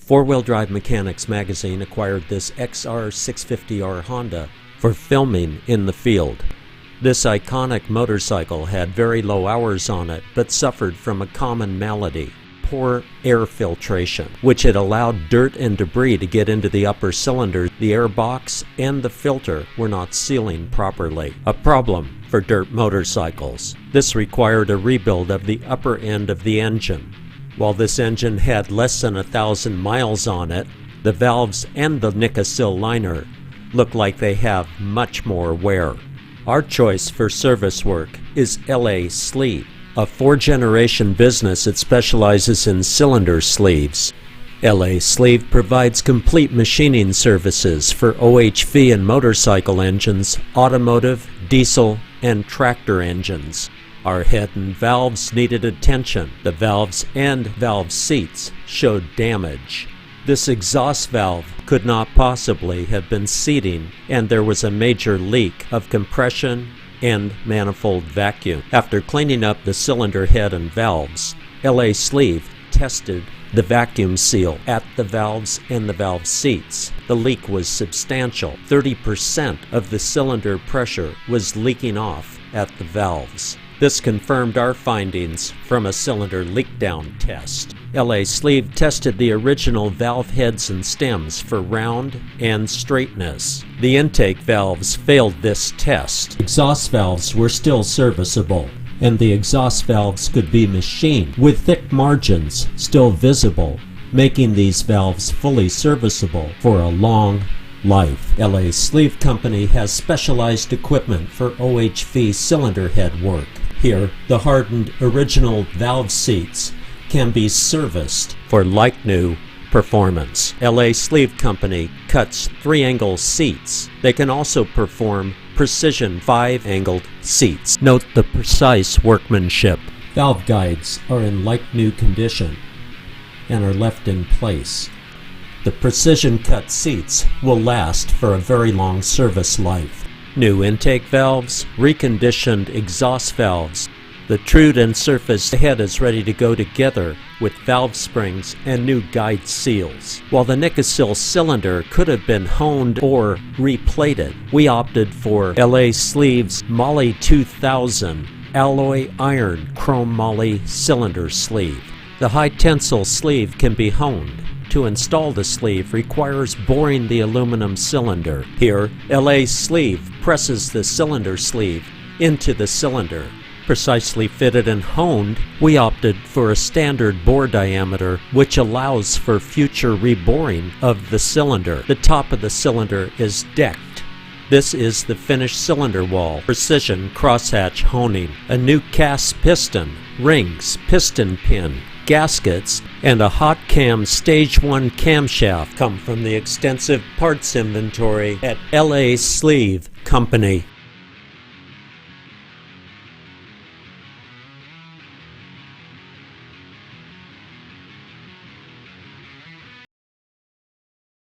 Four-Wheel Drive Mechanics magazine acquired this XR650R Honda for filming in the field. This iconic motorcycle had very low hours on it, but suffered from a common malady, poor air filtration, which had allowed dirt and debris to get into the upper cylinder. The air box and the filter were not sealing properly, a problem for dirt motorcycles. This required a rebuild of the upper end of the engine. While this engine had less than 1,000 miles on it, the valves and the Nikasil liner look like they have much more wear. Our choice for service work is LA Sleeve, a four-generation business that specializes in cylinder sleeves. LA Sleeve provides complete machining services for OHV and motorcycle engines, automotive, diesel, and tractor engines. Our head and valves needed attention. The valves and valve seats showed damage. This exhaust valve could not possibly have been seating, and there was a major leak of compression and manifold vacuum. After cleaning up the cylinder head and valves, LA Sleeve tested the vacuum seal at the valves and the valve seats. The leak was substantial. 30% of the cylinder pressure was leaking off at the valves. This confirmed our findings from a cylinder leak-down test. LA Sleeve tested the original valve heads and stems for round and straightness. The intake valves failed this test. Exhaust valves were still serviceable, and the exhaust valves could be machined with thick margins still visible, making these valves fully serviceable for a long life. LA Sleeve Company has specialized equipment for OHV cylinder head work. Here, the hardened original valve seats can be serviced for like-new performance. LA Sleeve Company cuts 3-angle seats. They can also perform precision 5-angled seats. Note the precise workmanship. Valve guides are in like-new condition and are left in place. The precision cut seats will last for a very long service life. New intake valves, reconditioned exhaust valves. The trued and surfaced head is ready to go together with valve springs and new guide seals. While the Nikasil cylinder could have been honed or replated, we opted for LA Sleeve's Moly 2000 alloy iron chrome moly cylinder sleeve. The high tensile sleeve can be honed. To install the sleeve requires boring the aluminum cylinder. Here, LA Sleeve presses the cylinder sleeve into the cylinder. Precisely fitted and honed, we opted for a standard bore diameter which allows for future reboring of the cylinder. The top of the cylinder is decked. This is the finished cylinder wall. Precision crosshatch honing, a new cast piston, rings, piston pin, gaskets, and a hot cam stage 1 camshaft come from the extensive parts inventory at LA Sleeve Company.